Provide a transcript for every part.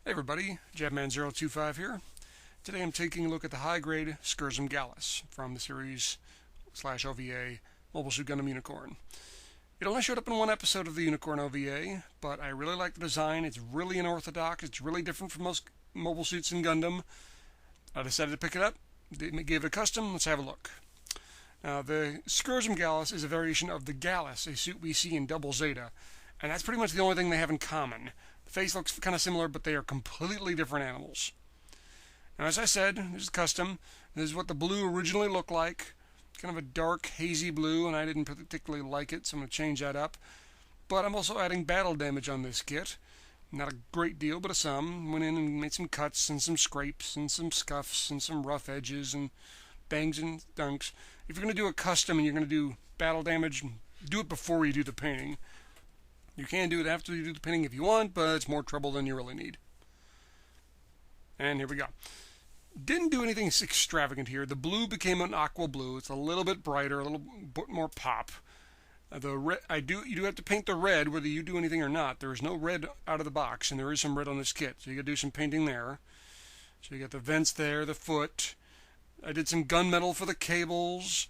Hey everybody, Jabman025 here. Today I'm taking a look at the high-grade Schuzrum-Galluss from the series /OVA Mobile Suit Gundam Unicorn. It only showed up in one episode of the Unicorn OVA, but I really like the design. It's really unorthodox. It's really different from most mobile suits in Gundam. I decided to pick it up. Gave it a custom. Let's have a look. Now, the Schuzrum-Galluss is a variation of the Gallus, a suit we see in Double Zeta, and that's pretty much the only thing they have in common. The face looks kind of similar, but they are completely different animals. Now, as I said, this is custom. This is what the blue originally looked like. Kind of a dark, hazy blue, and I didn't particularly like it, so I'm going to change that up. But I'm also adding battle damage on this kit. Not a great deal, but a some. Went in and made some cuts and some scrapes and some scuffs and some rough edges and bangs and dunks. If you're going to do a custom and you're going to do battle damage, do it before you do the painting. You can do it after you do the painting if you want, but it's more trouble than you really need. And here we go. Didn't do anything extravagant here. The blue became an aqua blue. It's a little bit brighter, a little bit more pop. You do have to paint the red whether you do anything or not. There is no red out of the box, and there is some red on this kit, so you got to do some painting there. So you got the vents there, the foot. I did some gunmetal for the cables.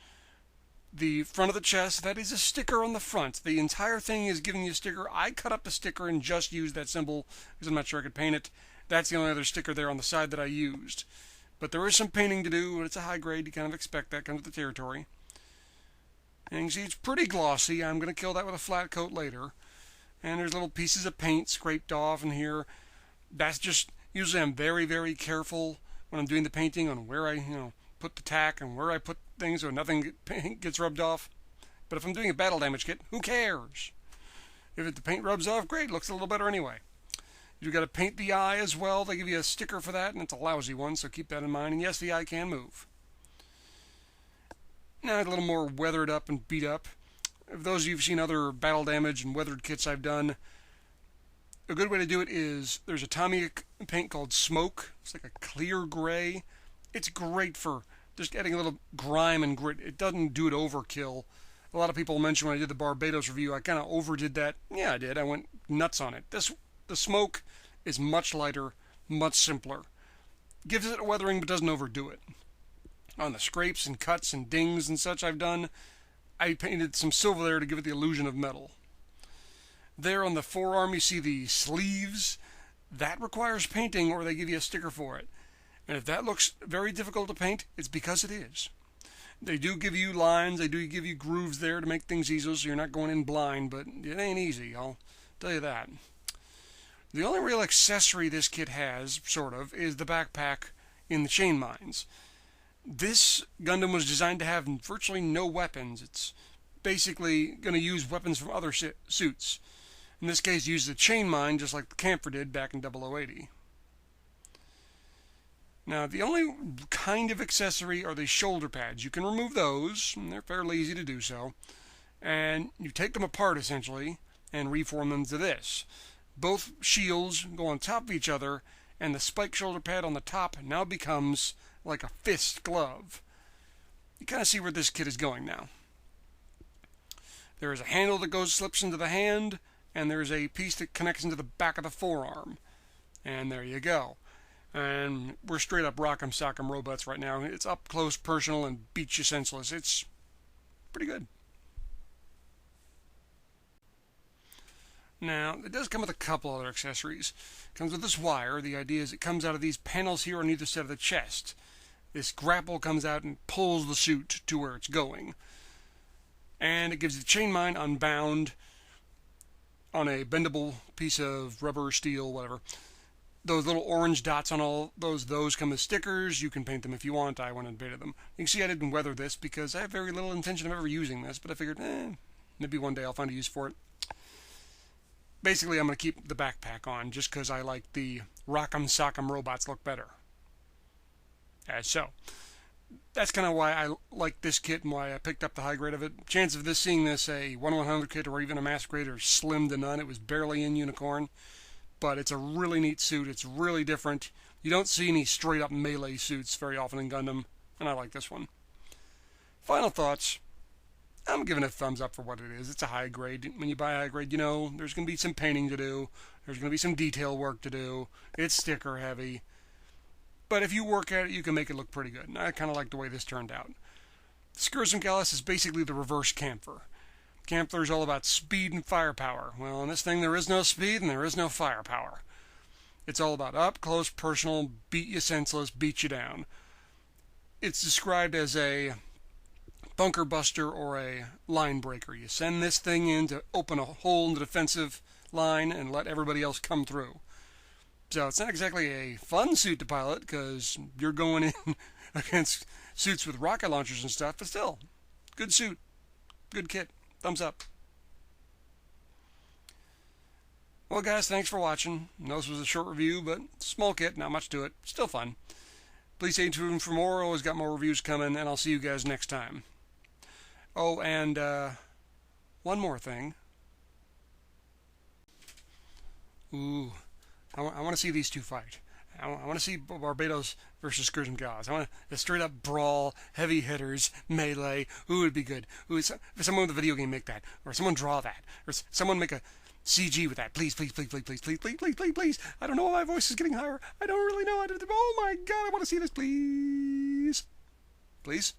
The front of the chest, that is a sticker on the front. The entire thing is giving you a sticker. I cut up the sticker and just used that symbol because I'm not sure I could paint it. That's the only other sticker there on the side that I used. But there is some painting to do. It's a high grade. You kind of expect that comes with the territory. And you can see it's pretty glossy. I'm going to kill that with a flat coat later. And there's little pieces of paint scraped off in here. That's just, usually I'm very, very careful when I'm doing the painting on where I, put the tack and where I put things so nothing gets rubbed off. But if I'm doing a battle damage kit, who cares? If the paint rubs off, great, looks a little better anyway. You've got to paint the eye as well. They give you a sticker for that, and it's a lousy one, so keep that in mind. And yes, the eye can move. Now a little more weathered up and beat up. For those of you who've seen other battle damage and weathered kits I've done, a good way to do it is there's a Tommy paint called Smoke. It's like a clear gray. It's great for just adding a little grime and grit. It doesn't do it overkill. A lot of people mentioned when I did the Barbados review, I kind of overdid that. Yeah, I did. I went nuts on it. The Smoke is much lighter, much simpler. Gives it a weathering, but doesn't overdo it. On the scrapes and cuts and dings and such I've done, I painted some silver there to give it the illusion of metal. There on the forearm you see the sleeves. That requires painting or they give you a sticker for it. And if that looks very difficult to paint, it's because it is. They do give you lines, they do give you grooves there to make things easier so you're not going in blind, but it ain't easy, I'll tell you that. The only real accessory this kit has, sort of, is the backpack in the chain mines. This Gundam was designed to have virtually no weapons. It's basically going to use weapons from other suits. In this case, use the chain mine just like the Camphor did back in 0080. Now, the only kind of accessory are the shoulder pads. You can remove those, and they're fairly easy to do so. And you take them apart, essentially, and reform them to this. Both shields go on top of each other, and the spike shoulder pad on the top now becomes like a fist glove. You kind of see where this kit is going now. There is a handle that slips into the hand, and there's a piece that connects into the back of the forearm. And there you go. And we're straight up rock'em sock'em robots right now. It's up close, personal, and beats you senseless. It's pretty good. Now, it does come with a couple other accessories. It comes with this wire. The idea is it comes out of these panels here on either side of the chest. This grapple comes out and pulls the suit to where it's going. And it gives the chain mine unbound on a bendable piece of rubber, steel, whatever. Those little orange dots on all those come as stickers. You can paint them if you want. I went and painted them. You can see I didn't weather this because I have very little intention of ever using this, but I figured, maybe one day I'll find a use for it. Basically, I'm going to keep the backpack on just because I like the rock'em sock'em robots look better. As so. That's kind of why I like this kit and why I picked up the high grade of it. Chance of seeing this a 1/100 kit or even a mass grade are slim to none. It was barely in Unicorn. But it's a really neat suit. It's really different. You don't see any straight up melee suits very often in Gundam, and I like this one. Final thoughts. I'm giving it a thumbs up for what it is. It's a high grade. When you buy a high grade, you know there's going to be some painting to do. There's going to be some detail work to do. It's sticker heavy. But if you work at it, you can make it look pretty good. And I kind of like the way this turned out. Schuzrum-Galluss is basically the reverse Kampfer. Kampfer is all about speed and firepower. Well, in this thing, there is no speed and there is no firepower. It's all about up close, personal, beat you senseless, beat you down. It's described as a bunker buster or a line breaker. You send this thing in to open a hole in the defensive line and let everybody else come through. So it's not exactly a fun suit to pilot because you're going in against suits with rocket launchers and stuff, but still, good suit, good kit. Thumbs up. Well, guys, thanks for watching. I know this was a short review, but small kit, not much to it. Still fun. Please stay tuned for more. Always got more reviews coming, and I'll see you guys next time. Oh, and one more thing. Ooh, I want to see these two fight. I want to see Barbados versus Schuzrum-Galluss. I want a straight-up brawl, heavy hitters, melee. Ooh, it'd be good. Ooh, someone with a video game make that, or someone draw that, or someone make a CG with that. Please, please, please, please, please, please, please, please, please, please. I don't know why my voice is getting higher. I don't really know. Oh my God, I want to see this, please. Please.